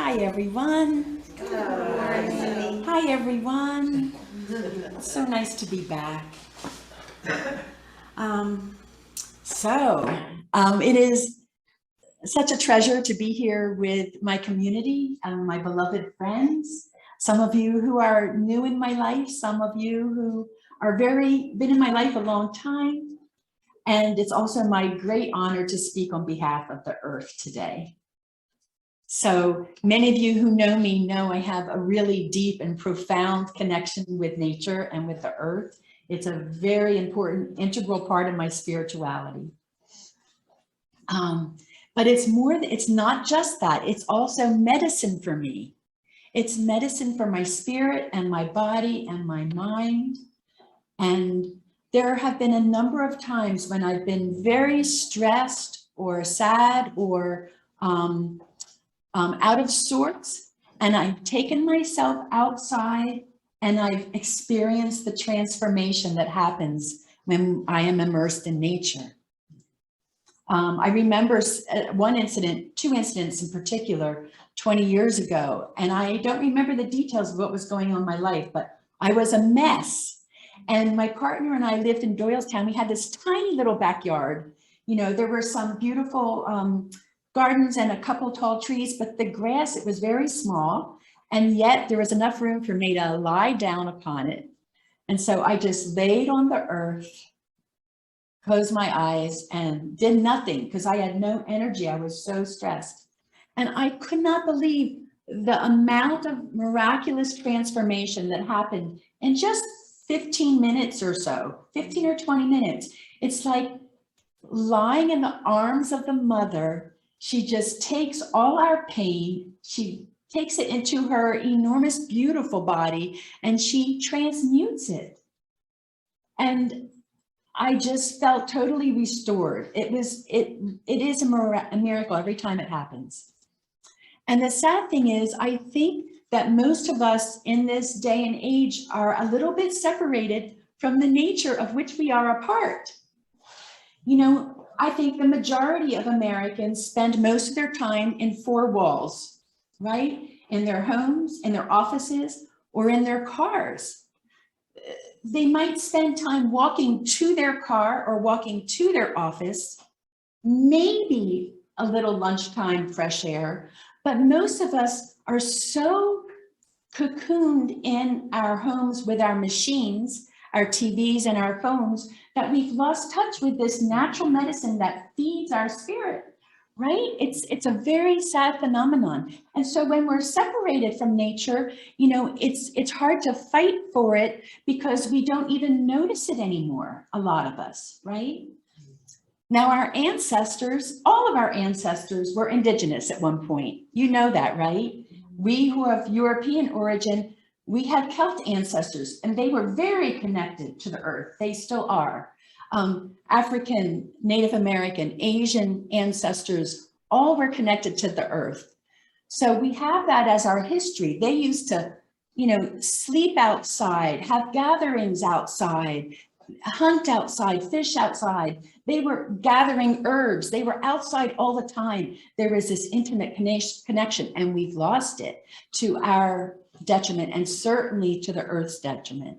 Hi, everyone. Hi. Hi, everyone. It's so nice to be back. It is such a treasure to be here with my community, my beloved friends, some of you who are new in my life, some of you who are been in my life a long time. And it's also my great honor to speak on behalf of the earth today. So many of you who know me know I have a really deep and profound connection with nature and with the earth. It's a very important, integral part of my spirituality. But it's not just that, it's also medicine for me. It's medicine for my spirit and my body and my mind. And there have been a number of times when I've been very stressed or sad or out of sorts, and I've taken myself outside and I've experienced the transformation that happens when I am immersed in nature. I remember two incidents in particular 20 years ago, and I don't remember the details of what was going on in my life, but I was a mess. And my partner and I lived in Doylestown. We had this tiny little backyard. You know, there were some beautiful gardens and a couple tall trees, but the grass, it was very small. And yet there was enough room for me to lie down upon it. And so I just laid on the earth, closed my eyes and did nothing because I had no energy. I was so stressed. And I could not believe the amount of miraculous transformation that happened in just 15 minutes or so, 15 or 20 minutes. It's like lying in the arms of the mother. She just takes all our pain, she takes it into her enormous, beautiful body, and she transmutes it. And I just felt totally restored. It is a miracle every time it happens. And the sad thing is, I think that most of us in this day and age are a little bit separated from the nature of which we are a part. You know, I think the majority of Americans spend most of their time in four walls, right? In their homes, in their offices, or in their cars. They might spend time walking to their car or walking to their office, maybe a little lunchtime fresh air, but most of us are so cocooned in our homes with our machines, our TVs and our phones, that we've lost touch with this natural medicine that feeds our spirit, right? It's a very sad phenomenon. And so when we're separated from nature, you know, it's hard to fight for it because we don't even notice it anymore, a lot of us, right? Now, our ancestors, all of our ancestors were indigenous at one point. You know that, right? We who are of European origin, we had Celt ancestors, and they were very connected to the earth. They still are. African, Native American, Asian ancestors, all were connected to the earth. So we have that as our history. They used to, you know, sleep outside, have gatherings outside, hunt outside, fish outside. They were gathering herbs. They were outside all the time. There was this intimate connection, and we've lost it to our detriment, and certainly to the earth's detriment.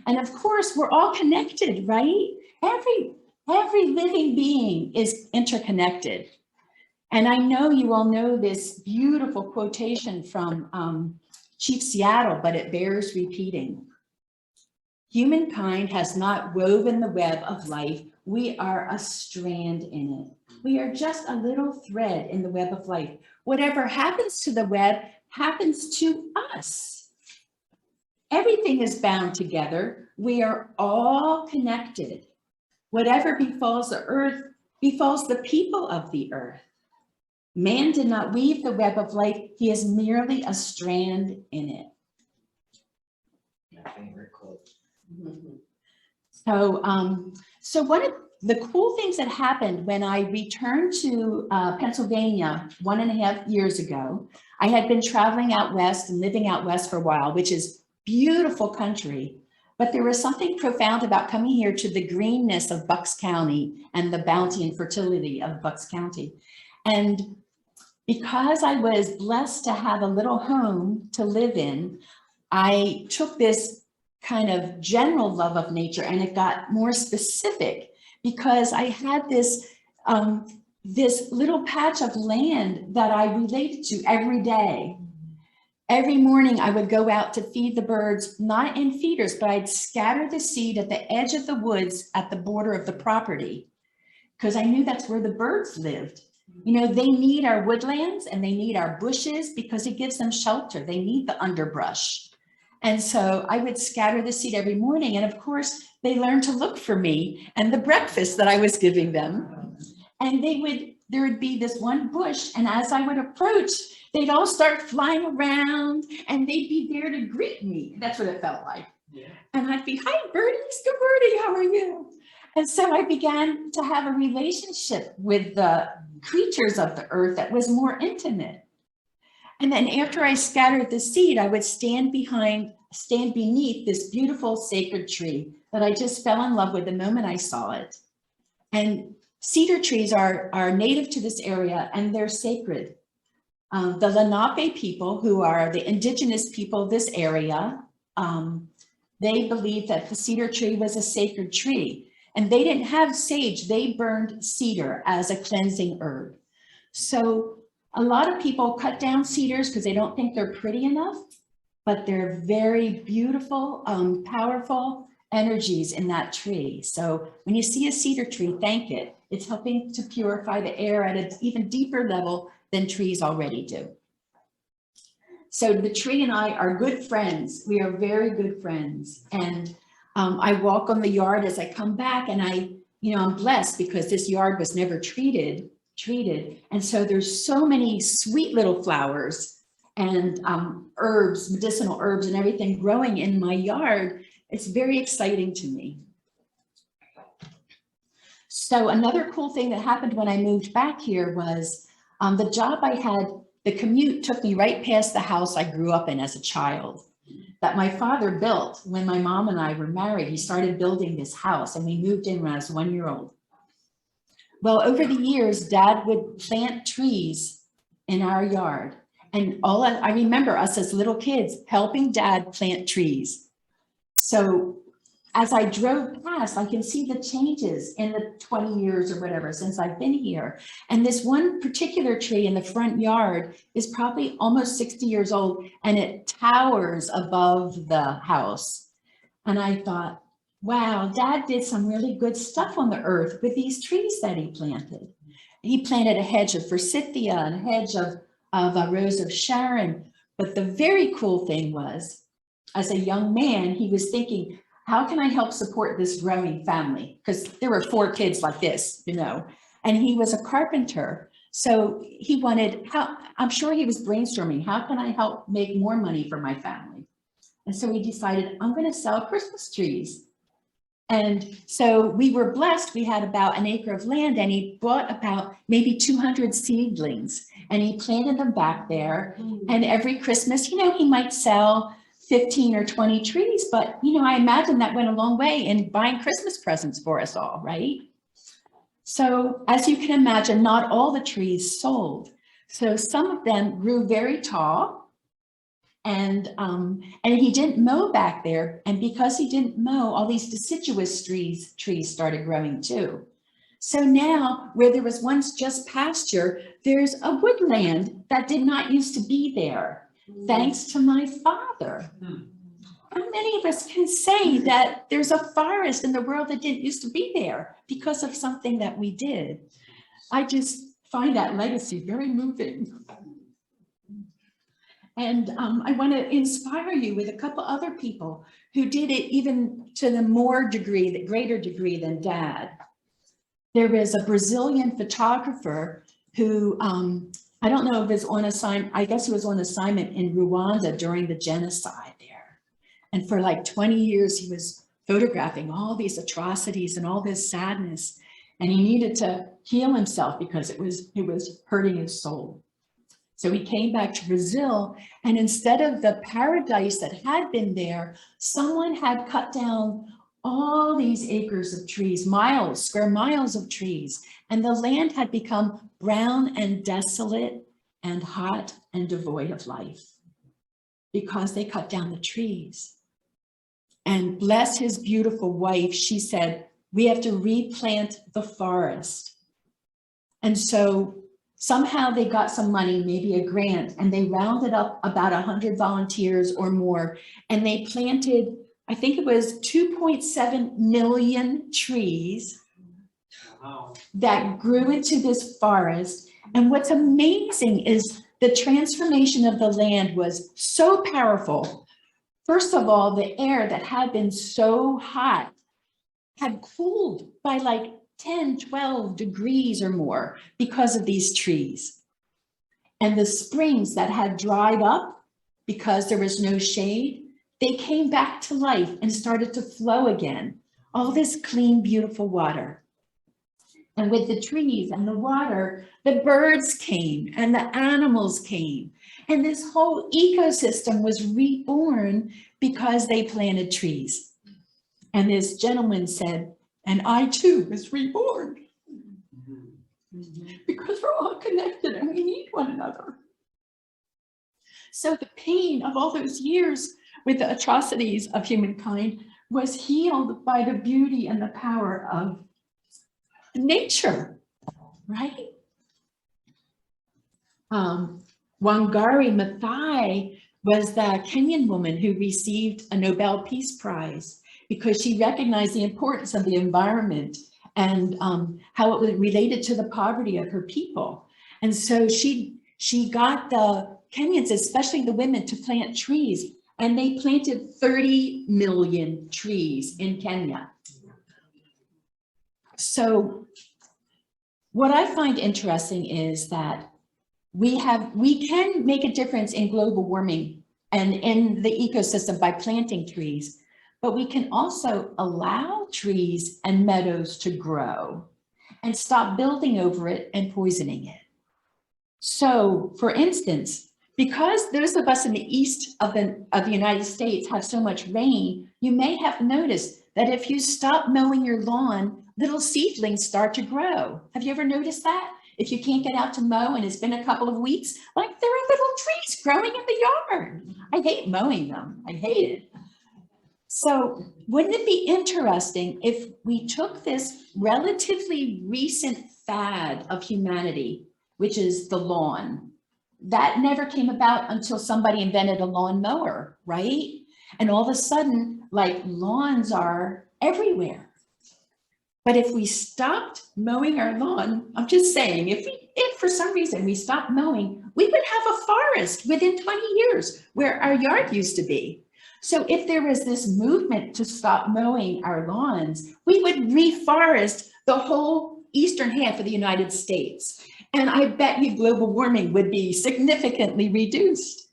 And of course, we're all connected, right? Every living being is interconnected. And I know you all know this beautiful quotation from Chief Seattle, but it bears repeating. Humankind has not woven the web of life. We are a strand in it. We are just a little thread in the web of life. Whatever happens to the web happens to us. Everything is bound together. We are all connected. Whatever befalls the earth befalls the people of the earth. Man did not weave the web of life. He is merely a strand in it. My favorite quote. So one of the cool things that happened when I returned to Pennsylvania 1.5 years ago, I had been traveling out west and living out west for a while, which is beautiful country. But there was something profound about coming here to the greenness of Bucks County and the bounty and fertility of Bucks County. And because I was blessed to have a little home to live in, I took this kind of general love of nature and it got more specific because I had this, this little patch of land that I related to every day. Every morning I would go out to feed the birds, not in feeders, but I'd scatter the seed at the edge of the woods at the border of the property because I knew that's where the birds lived. You know, they need our woodlands and they need our bushes because it gives them shelter. They need the underbrush. And so I would scatter the seed every morning. And of course, they learned to look for me and the breakfast that I was giving them. And there would be this one bush. And as I would approach, they'd all start flying around and they'd be there to greet me. That's what it felt like. Yeah. And I'd be, hi, birdies, good birdie, how are you? And so I began to have a relationship with the creatures of the earth that was more intimate. And then after I scattered the seed, I would stand beneath this beautiful sacred tree that I just fell in love with the moment I saw it. And cedar trees are native to this area and they're sacred. The Lenape people, who are the indigenous people of this area, they believed that the cedar tree was a sacred tree. And they didn't have sage, they burned cedar as a cleansing herb. So a lot of people cut down cedars because they don't think they're pretty enough, but they're very beautiful, powerful energies in that tree. So when you see a cedar tree, thank it. It's helping to purify the air at an even deeper level than trees already do. So the tree and I are good friends. We are very good friends. And I walk on the yard as I come back and I'm blessed because this yard was never treated. And so there's so many sweet little flowers and herbs, medicinal herbs and everything growing in my yard. It's very exciting to me. So another cool thing that happened when I moved back here was the job I had, the commute took me right past the house I grew up in as a child that my father built when my mom and I were married. He started building this house and we moved in when I was 1 year old. Well, over the years, Dad would plant trees in our yard. And I remember us as little kids helping Dad plant trees. So as I drove past, I can see the changes in the 20 years or whatever since I've been here. And this one particular tree in the front yard is probably almost 60 years old and it towers above the house. And I thought, wow, Dad did some really good stuff on the earth with these trees that he planted. He planted a hedge of forsythia and a hedge of a rose of Sharon. But the very cool thing was, as a young man, he was thinking, how can I help support this growing family? Because there were 4 kids like this, and he was a carpenter. So he wanted, I'm sure he was brainstorming, how can I help make more money for my family? And so he decided, I'm going to sell Christmas trees. And so we were blessed. We had about an acre of land and he bought about maybe 200 seedlings and he planted them back there. And every Christmas, he might sell 15 or 20 trees, but I imagine that went a long way in buying Christmas presents for us all, right? So as you can imagine, not all the trees sold. So some of them grew very tall and he didn't mow back there. And because he didn't mow, all these deciduous trees started growing too. So now where there was once just pasture, there's a woodland that did not used to be there. Thanks to my father. How many of us can say that there's a forest in the world that didn't used to be there because of something that we did? I just find that legacy very moving. And I want to inspire you with a couple other people who did it even to the greater degree than Dad. There is a Brazilian photographer who, I don't know if it's on assignment, I guess he was on assignment in Rwanda during the genocide there. And for like 20 years, he was photographing all these atrocities and all this sadness. And he needed to heal himself because it was hurting his soul. So he came back to Brazil, and instead of the paradise that had been there, someone had cut down all these acres of trees, square miles of trees, and the land had become brown and desolate and hot and devoid of life because they cut down the trees. And bless his beautiful wife, she said, we have to replant the forest. And so somehow they got some money, maybe a grant, and they rounded up about 100 volunteers or more, and they planted, I think it was 2.7 million trees that grew into this forest. And what's amazing is the transformation of the land was so powerful. First of all, the air that had been so hot had cooled by like 10, 12 degrees or more because of these trees. And the springs that had dried up because there was no shade, they came back to life and started to flow again. All this clean, beautiful water. And with the trees and the water, the birds came and the animals came. And this whole ecosystem was reborn because they planted trees. And this gentleman said, and I too was reborn because we're all connected and we need one another. So the pain of all those years with the atrocities of humankind was healed by the beauty and the power of nature, right? Wangari Maathai was the Kenyan woman who received a Nobel Peace Prize because she recognized the importance of the environment and how it was related to the poverty of her people. And so she got the Kenyans, especially the women, to plant trees, and they planted 30 million trees in Kenya. So what I find interesting is that we can make a difference in global warming and in the ecosystem by planting trees, but we can also allow trees and meadows to grow and stop building over it and poisoning it. So for instance, because those of us in the east of the United States have so much rain, you may have noticed that if you stop mowing your lawn, little seedlings start to grow. Have you ever noticed that? If you can't get out to mow and it's been a couple of weeks, like there are little trees growing in the yard. I hate mowing them, I hate it. So wouldn't it be interesting if we took this relatively recent fad of humanity, which is the lawn, that never came about until somebody invented a lawn mower, right? And all of a sudden, like lawns are everywhere. But if we stopped mowing our lawn, I'm just saying, if for some reason we stopped mowing, we would have a forest within 20 years where our yard used to be. So if there was this movement to stop mowing our lawns, we would reforest the whole eastern half of the United States. And I bet you global warming would be significantly reduced.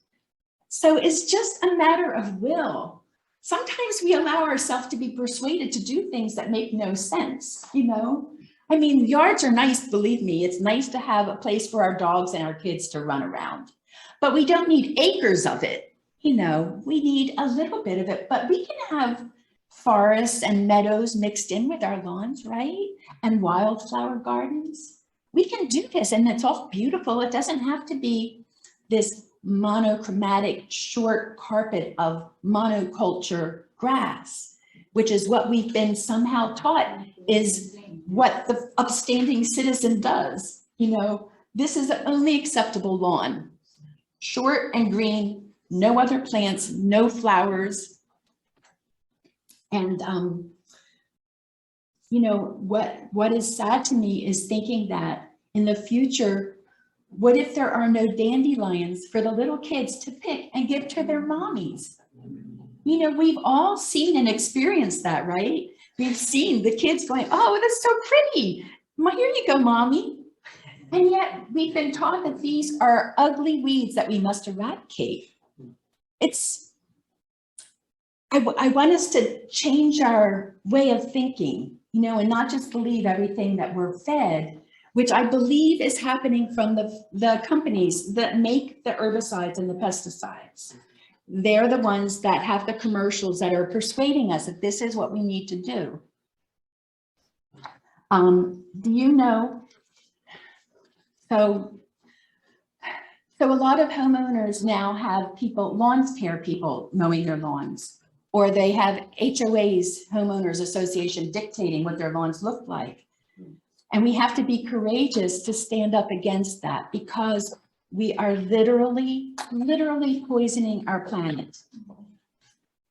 So it's just a matter of will. Sometimes we allow ourselves to be persuaded to do things that make no sense, you know? I mean, yards are nice, believe me. It's nice to have a place for our dogs and our kids to run around, but we don't need acres of it. You know, we need a little bit of it, but we can have forests and meadows mixed in with our lawns, right? And wildflower gardens. We can do this and it's all beautiful. It doesn't have to be this monochromatic short carpet of monoculture grass, which is what we've been somehow taught is what the upstanding citizen does. You know, this is the only acceptable lawn, short and green, no other plants, no flowers. And, you know, what is sad to me is thinking that in the future, what if there are no dandelions for the little kids to pick and give to their mommies? You know, we've all seen and experienced that, right? We've seen the kids going, oh, that's so pretty. Here you go, mommy. And yet we've been taught that these are ugly weeds that we must eradicate. I want us to change our way of thinking, you know, and not just believe everything that we're fed, which I believe is happening from the companies that make the herbicides and the pesticides. They're the ones that have the commercials that are persuading us that this is what we need to do. Do you know, so So a lot of homeowners now have people, lawn care people mowing their lawns, or they have HOAs, homeowners association, dictating what their lawns look like. And we have to be courageous to stand up against that, because we are literally poisoning our planet.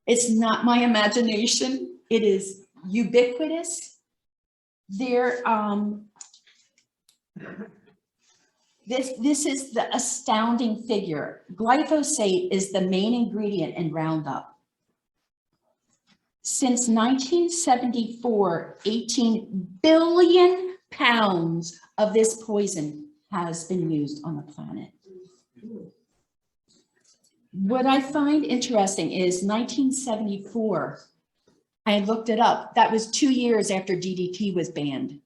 It's not my imagination. It is ubiquitous. This is the astounding figure. Glyphosate is the main ingredient in Roundup. Since 1974, 18 billion pounds of this poison has been used on the planet. What I find interesting is 1974, I looked it up. That was 2 years after DDT was banned.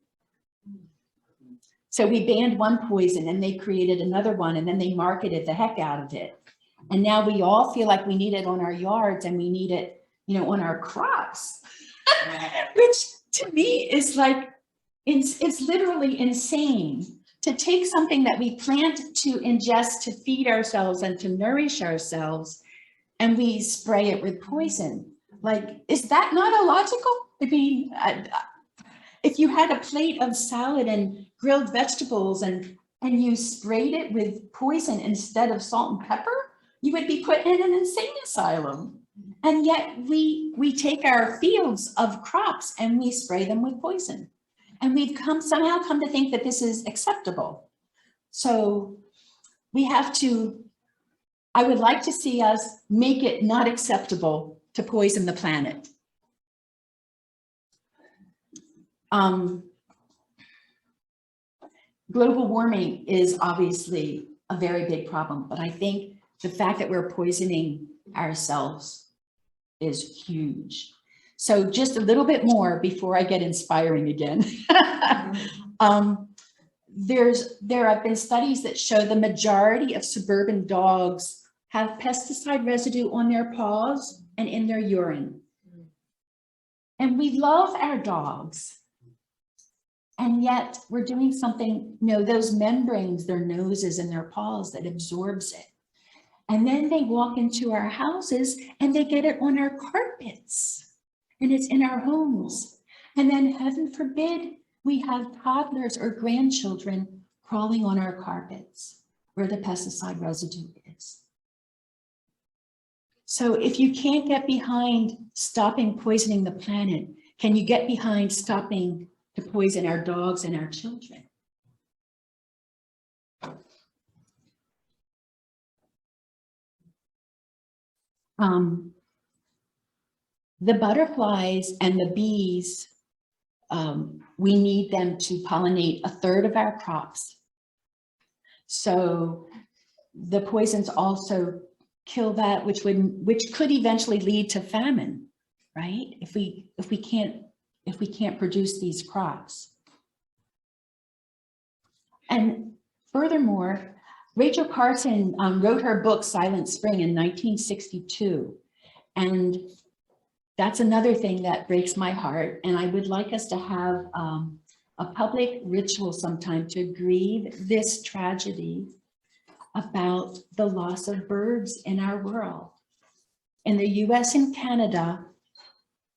So we banned one poison and they created another one, and then they marketed the heck out of it. And now we all feel like we need it on our yards, and we need it, you know, on our crops, which to me is like, it's literally insane to take something that we plant to ingest, to feed ourselves and to nourish ourselves, and we spray it with poison. Like, is that not illogical? I mean, if you had a plate of salad and grilled vegetables and you sprayed it with poison instead of salt and pepper, you would be put in an insane asylum. And yet we take our fields of crops and we spray them with poison. And we've somehow come to think that this is acceptable. So we have to, I would like to see us make it not acceptable to poison the planet. Global warming is obviously a very big problem, but I think the fact that we're poisoning ourselves is huge. So just a little bit more before I get inspiring again. There have been studies that show the majority of suburban dogs have pesticide residue on their paws and in their urine. And we love our dogs. And yet we're doing something, you know, those membranes, their noses and their paws, that absorbs it. And then they walk into our houses and they get it on our carpets, and it's in our homes. And then heaven forbid, we have toddlers or grandchildren crawling on our carpets where the pesticide residue is. So if you can't get behind stopping poisoning the planet, can you get behind stopping to poison our dogs and our children? The butterflies and the bees, we need them to pollinate 1/3 of our crops. So the poisons also kill that, which could eventually lead to famine, right? If we can't produce these crops. And furthermore, Rachel Carson wrote her book Silent Spring in 1962, and that's another thing that breaks my heart. And I would like us to have a public ritual sometime to grieve this tragedy about the loss of birds in our world. In the US and Canada,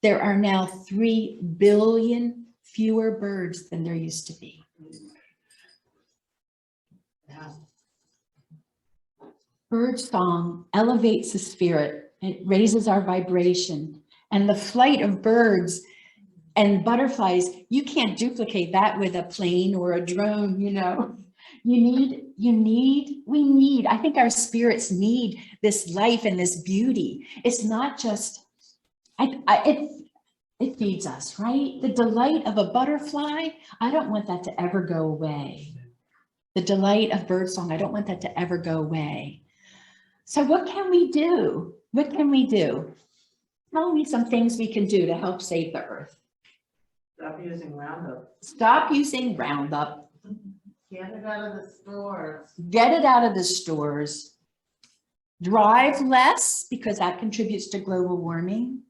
there are now 3 billion fewer birds than there used to be. Bird song elevates the spirit. It raises our vibration. And the flight of birds and butterflies, you can't duplicate that with a plane or a drone, you know. We need, I think our spirits need this life and this beauty. It's not just, it feeds us, right? The delight of a butterfly, I don't want that to ever go away. The delight of birdsong, I don't want that to ever go away. So what can we do? What can we do? Tell me some things we can do to help save the earth. Stop using Roundup. Stop using Roundup. Get it out of the stores. Get it out of the stores. Drive less, because that contributes to global warming.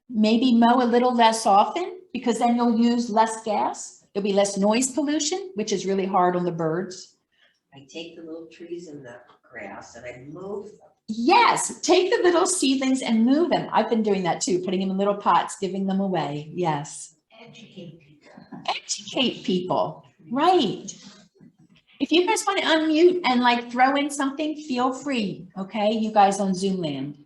Maybe mow a little less often, because then you'll use less gas. There'll be less noise pollution, which is really hard on the birds. I take the little trees in the grass and I move them. Yes, take the little seedlings and move them. I've been doing that too, putting them in little pots, giving them away. Yes. Educate people. Educate people, right? If you guys want to unmute and like throw in something, feel free, okay? You guys on Zoom land.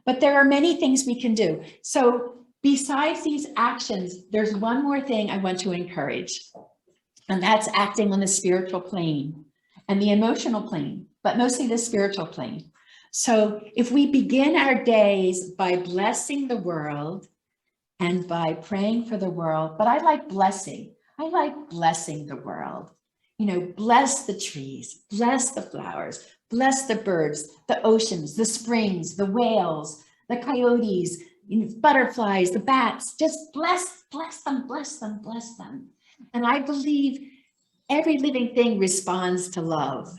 But there are many things we can do. So besides these actions, there's one more thing I want to encourage, and that's acting on the spiritual plane and the emotional plane, but mostly the spiritual plane. So if we begin our days by blessing the world and by praying for the world, but I like blessing the world. You know, bless the trees, bless the flowers, bless the birds, the oceans, the springs, the whales, the coyotes, butterflies, the bats, just bless them, bless them, bless them. And I believe every living thing responds to love.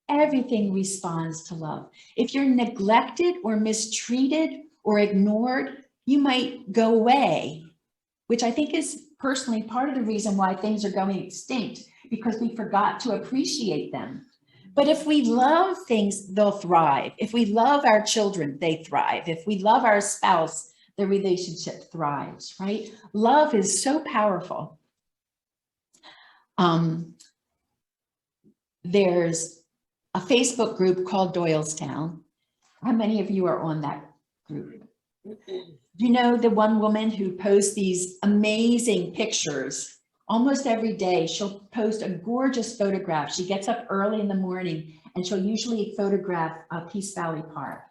Everything responds to love. If you're neglected or mistreated or ignored, you might go away, which I think is personally part of the reason why things are going extinct, because we forgot to appreciate them. But if we love things, they'll thrive. If we love our children, they thrive. If we love our spouse, the relationship thrives, right? Love is so powerful. There's a Facebook group called Doylestown. How many of you are on that group? You know, the one woman who posts these amazing pictures almost every day. She'll post a gorgeous photograph. She gets up early in the morning and she'll usually photograph Peace Valley Park.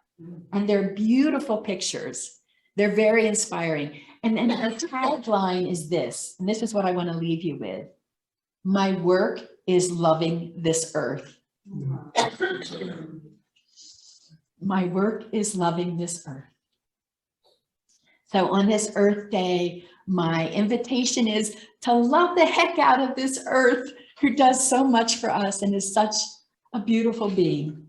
And they're beautiful pictures. They're very inspiring. And then her tagline is this, and this is what I want to leave you with. My work is loving this earth. My work is loving this earth. So on this Earth Day, my invitation is to love the heck out of this earth who does so much for us and is such a beautiful being.